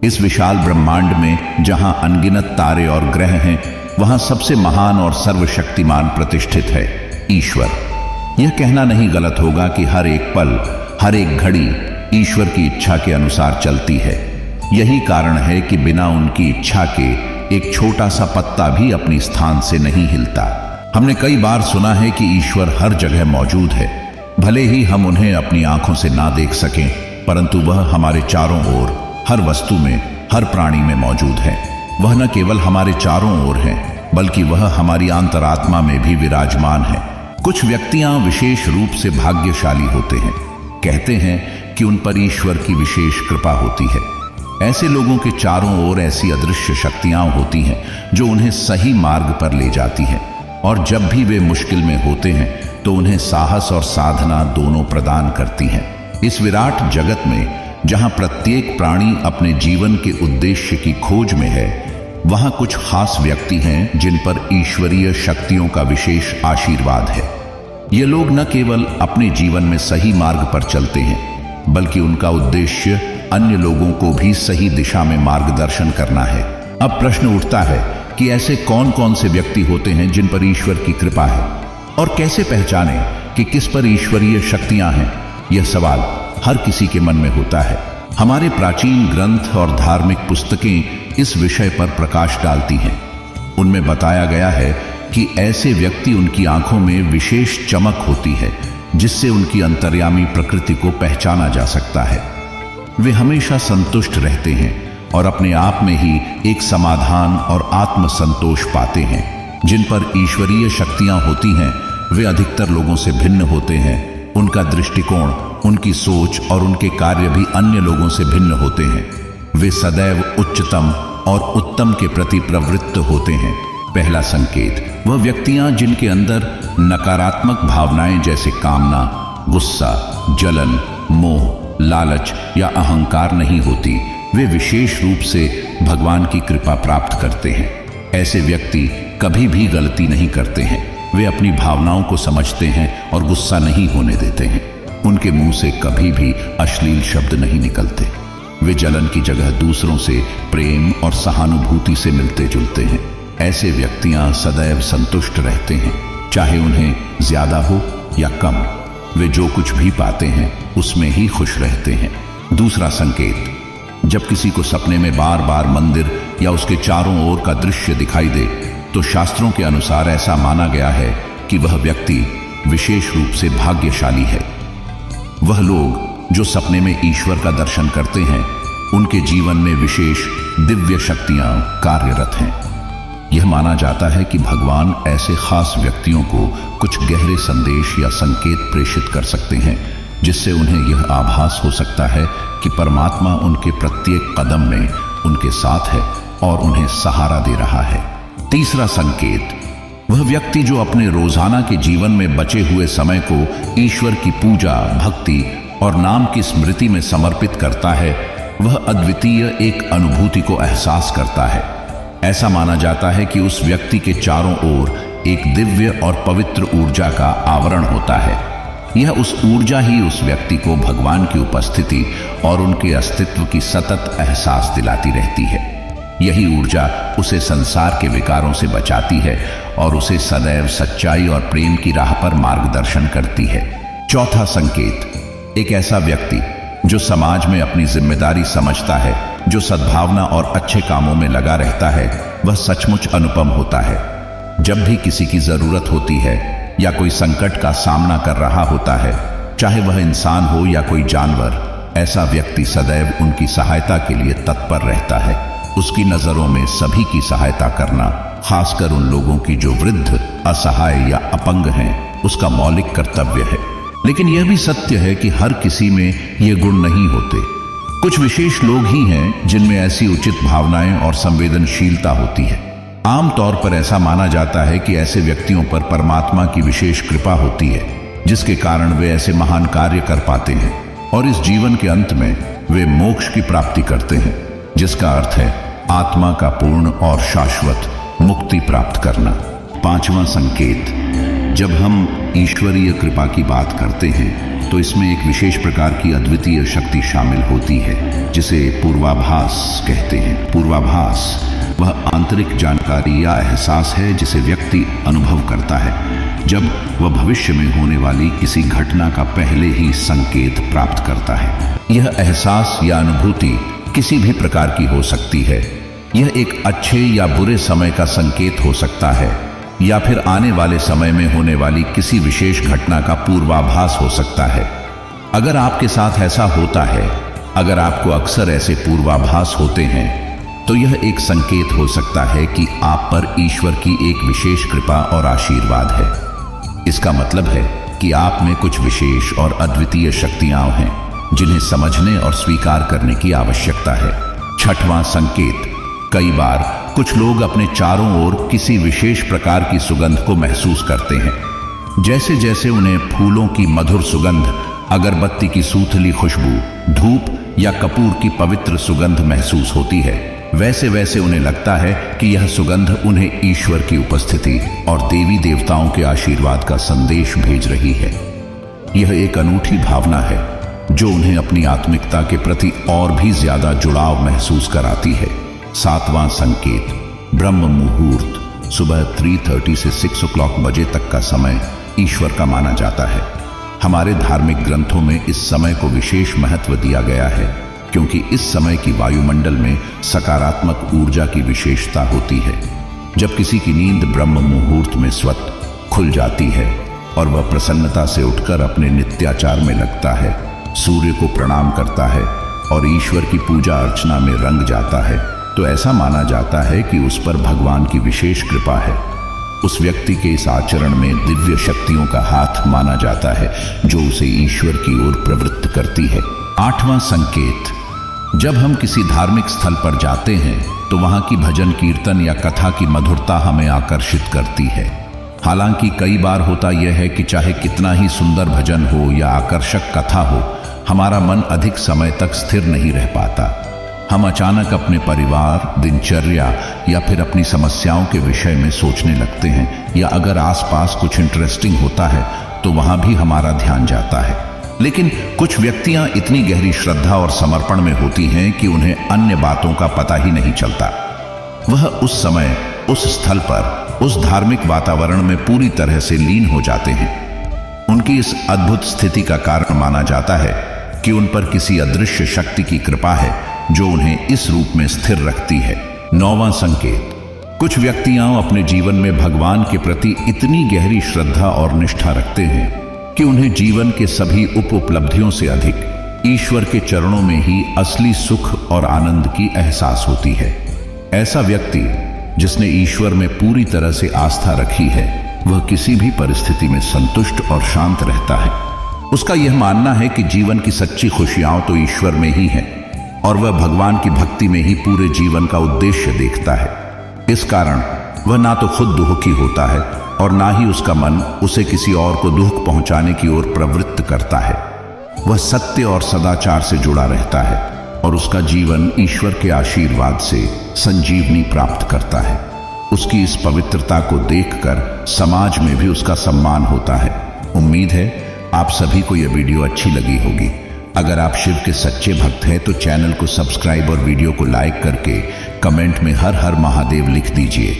इस विशाल ब्रह्मांड में जहां अनगिनत तारे और ग्रह हैं, वहां सबसे महान और सर्वशक्तिमान प्रतिष्ठित है ईश्वर। यह कहना नहीं गलत होगा कि हर एक पल, हर एक घड़ी ईश्वर की इच्छा के अनुसार चलती है। यही कारण है कि बिना उनकी इच्छा के एक छोटा सा पत्ता भी अपनी स्थान से नहीं हिलता। हमने कई बार सुना है कि ईश्वर हर जगह मौजूद है। भले ही हम उन्हें अपनी आंखों से ना देख सकें, परंतु वह हमारे चारों ओर, हर वस्तु में, हर प्राणी में मौजूद है। वह न केवल हमारे चारों ओर है, बल्कि वह हमारी अंतरात्मा में भी विराजमान है। कुछ व्यक्तियां विशेष रूप से भाग्यशाली होते हैं। कहते हैं कि उन पर ईश्वर की विशेष कृपा होती है। ऐसे लोगों के चारों ओर ऐसी अदृश्य शक्तियां होती हैं जो उन्हें सही मार्ग पर ले जाती हैं, और जब भी वे मुश्किल में होते हैं तो उन्हें साहस और साधना दोनों प्रदान करती हैं। इस विराट जगत में जहां प्रत्येक प्राणी अपने जीवन के उद्देश्य की खोज में है, वहां कुछ खास व्यक्ति हैं जिन पर ईश्वरीय शक्तियों का विशेष आशीर्वाद है। ये लोग न केवल अपने जीवन में सही मार्ग पर चलते हैं, बल्कि उनका उद्देश्य अन्य लोगों को भी सही दिशा में मार्गदर्शन करना है। अब प्रश्न उठता है कि ऐसे कौन कौन से व्यक्ति होते हैं जिन पर ईश्वर की कृपा है, और कैसे पहचानें कि किस पर ईश्वरीय शक्तियां हैं। यह सवाल हर किसी के मन में होता है। हमारे प्राचीन ग्रंथ और धार्मिक पुस्तकें इस विषय पर प्रकाश डालती हैं। उनमें बताया गया है कि ऐसे व्यक्ति, उनकी आंखों में विशेष चमक होती है जिससे उनकी अंतर्यामी प्रकृति को पहचाना जा सकता है। वे हमेशा संतुष्ट रहते हैं और अपने आप में ही एक समाधान और आत्मसंतोष पाते हैं। जिन पर ईश्वरीय शक्तियां होती हैं, वे अधिकतर लोगों से भिन्न होते हैं। उनका दृष्टिकोण, उनकी सोच और उनके कार्य भी अन्य लोगों से भिन्न होते हैं। वे सदैव उच्चतम और उत्तम के प्रति प्रवृत्त होते हैं। पहला संकेत, वह व्यक्तियां जिनके अंदर नकारात्मक भावनाएं जैसे कामना, गुस्सा, जलन, मोह, लालच या अहंकार नहीं होती, वे विशेष रूप से भगवान की कृपा प्राप्त करते हैं। ऐसे व्यक्ति कभी भी गलती नहीं करते हैं। वे अपनी भावनाओं को समझते हैं और गुस्सा नहीं होने देते हैं। उनके मुंह से कभी भी अश्लील शब्द नहीं निकलते। वे जलन की जगह दूसरों से प्रेम और सहानुभूति से मिलते जुलते हैं। ऐसे व्यक्तियां सदैव संतुष्ट रहते हैं, चाहे उन्हें ज्यादा हो या कम। वे जो कुछ भी पाते हैं उसमें ही खुश रहते हैं। दूसरा संकेत, जब किसी को सपने में बार बार मंदिर या उसके चारों ओर का दृश्य दिखाई दे, तो शास्त्रों के अनुसार ऐसा माना गया है कि वह व्यक्ति विशेष रूप से भाग्यशाली है। वह लोग जो सपने में ईश्वर का दर्शन करते हैं, उनके जीवन में विशेष दिव्य शक्तियां कार्यरत हैं। यह माना जाता है कि भगवान ऐसे खास व्यक्तियों को कुछ गहरे संदेश या संकेत प्रेषित कर सकते हैं, जिससे उन्हें यह आभास हो सकता है कि परमात्मा उनके प्रत्येक कदम में उनके साथ है और उन्हें सहारा दे रहा है। तीसरा संकेत, वह व्यक्ति जो अपने रोजाना के जीवन में बचे हुए समय को ईश्वर की पूजा, भक्ति और नाम की स्मृति में समर्पित करता है, वह अद्वितीय एक अनुभूति को एहसास करता है। ऐसा माना जाता है कि उस व्यक्ति के चारों ओर एक दिव्य और पवित्र ऊर्जा का आवरण होता है। यह उस ऊर्जा ही उस व्यक्ति को भगवान की उपस्थिति और उनके अस्तित्व की सतत एहसास दिलाती रहती है। यही ऊर्जा उसे संसार के विकारों से बचाती है और उसे सदैव सच्चाई और प्रेम की राह पर मार्गदर्शन करती है। चौथा संकेत, एक ऐसा व्यक्ति जो समाज में अपनी जिम्मेदारी समझता है, जो सद्भावना और अच्छे कामों में लगा रहता है, वह सचमुच अनुपम होता है। जब भी किसी की जरूरत होती है या कोई संकट का सामना कर रहा होता है, चाहे वह इंसान हो या कोई जानवर, ऐसा व्यक्ति सदैव उनकी सहायता के लिए तत्पर रहता है। उसकी नजरों में सभी की सहायता करना, खासकर उन लोगों की जो वृद्ध, असहाय या अपंग हैं, उसका मौलिक कर्तव्य है। लेकिन यह भी सत्य है कि हर किसी में ये गुण नहीं होते। कुछ विशेष लोग ही हैं जिनमें ऐसी उचित भावनाएं और संवेदनशीलता होती है। आमतौर पर ऐसा माना जाता है कि ऐसे व्यक्तियों पर परमात्मा की विशेष कृपा होती है, जिसके कारण वे ऐसे महान कार्य कर पाते हैं और इस जीवन के अंत में वे मोक्ष की प्राप्ति करते हैं, जिसका अर्थ है आत्मा का पूर्ण और शाश्वत मुक्ति प्राप्त करना। पांचवां संकेत, जब हम ईश्वरीय कृपा की बात करते हैं तो इसमें एक विशेष प्रकार की अद्वितीय शक्ति शामिल होती है जिसे पूर्वाभास कहते हैं। पूर्वाभास वह आंतरिक जानकारी या एहसास है जिसे व्यक्ति अनुभव करता है जब वह भविष्य में होने वाली किसी घटना का पहले ही संकेत प्राप्त करता है। यह एहसास या अनुभूति किसी भी प्रकार की हो सकती है। यह एक अच्छे या बुरे समय का संकेत हो सकता है या फिर आने वाले समय में होने वाली किसी विशेष घटना का पूर्वाभास हो सकता है। अगर आपके साथ ऐसा होता है, अगर आपको अक्सर ऐसे पूर्वाभास होते हैं, तो यह एक संकेत हो सकता है कि आप पर ईश्वर की एक विशेष कृपा और आशीर्वाद है। इसका मतलब है कि आप में कुछ विशेष और अद्वितीय शक्तियां हैं जिन्हें समझने और स्वीकार करने की आवश्यकता है। छठवां संकेत, कई बार कुछ लोग अपने चारों ओर किसी विशेष प्रकार की सुगंध को महसूस करते हैं। जैसे जैसे उन्हें फूलों की मधुर सुगंध, अगरबत्ती की सूथली खुशबू, धूप या कपूर की पवित्र सुगंध महसूस होती है, वैसे वैसे उन्हें लगता है कि यह सुगंध उन्हें ईश्वर की उपस्थिति और देवी देवताओं के आशीर्वाद का संदेश भेज रही है। यह एक अनूठी भावना है जो उन्हें अपनी आत्मिकता के प्रति और भी ज्यादा जुड़ाव महसूस कराती है। सातवां संकेत, ब्रह्म मुहूर्त, सुबह 3:30 से 6 o'clock बजे तक का समय ईश्वर का माना जाता है। हमारे धार्मिक ग्रंथों में इस समय को विशेष महत्व दिया गया है क्योंकि इस समय की वायुमंडल में सकारात्मक ऊर्जा की विशेषता होती है। जब किसी की नींद ब्रह्म मुहूर्त में स्वतः खुल जाती है और वह प्रसन्नता से उठकर अपने नित्याचार में लगता है, सूर्य को प्रणाम करता है और ईश्वर की पूजा अर्चना में रंग जाता है, तो ऐसा माना जाता है कि उस पर भगवान की विशेष कृपा है। उस व्यक्ति के इस आचरण में दिव्य शक्तियों का हाथ माना जाता है जो उसे ईश्वर की ओर प्रवृत्त करती है। आठवां संकेत, जब हम किसी धार्मिक स्थल पर जाते हैं तो वहां की भजन कीर्तन या कथा की मधुरता हमें आकर्षित करती है। हालांकि कई बार होता यह है कि चाहे कितना ही सुंदर भजन हो या आकर्षक कथा हो, हमारा मन अधिक समय तक स्थिर नहीं रह पाता। हम अचानक अपने परिवार, दिनचर्या या फिर अपनी समस्याओं के विषय में सोचने लगते हैं, या अगर आसपास कुछ इंटरेस्टिंग होता है तो वहां भी हमारा ध्यान जाता है। लेकिन कुछ व्यक्तियां इतनी गहरी श्रद्धा और समर्पण में होती हैं कि उन्हें अन्य बातों का पता ही नहीं चलता। वह उस समय, उस स्थल पर, उस धार्मिक वातावरण में पूरी तरह से लीन हो जाते हैं। उनकी इस अद्भुत स्थिति का कारण माना जाता है कि उन पर किसी अदृश्य शक्ति की कृपा है जो उन्हें इस रूप में स्थिर रखती है। नौवां संकेत, कुछ व्यक्तियां अपने जीवन में भगवान के प्रति इतनी गहरी श्रद्धा और निष्ठा रखते हैं कि उन्हें जीवन के सभी उपलब्धियों से अधिक ईश्वर के चरणों में ही असली सुख और आनंद की एहसास होती है। ऐसा व्यक्ति जिसने ईश्वर में पूरी तरह से आस्था रखी है, वह किसी भी परिस्थिति में संतुष्ट और शांत रहता है। उसका यह मानना है कि जीवन की सच्ची खुशियां तो ईश्वर में ही हैं और वह भगवान की भक्ति में ही पूरे जीवन का उद्देश्य देखता है। इस कारण वह ना तो खुद दुखी होता है और ना ही उसका मन उसे किसी और को दुख पहुंचाने की ओर प्रवृत्त करता है। वह सत्य और सदाचार से जुड़ा रहता है और उसका जीवन ईश्वर के आशीर्वाद से संजीवनी प्राप्त करता है। उसकी इस पवित्रता को देखकर समाज में भी उसका सम्मान होता है। उम्मीद है आप सभी को यह वीडियो अच्छी लगी होगी। अगर आप शिव के सच्चे भक्त हैं तो चैनल को सब्सक्राइब और वीडियो को लाइक करके कमेंट में हर हर महादेव लिख दीजिए।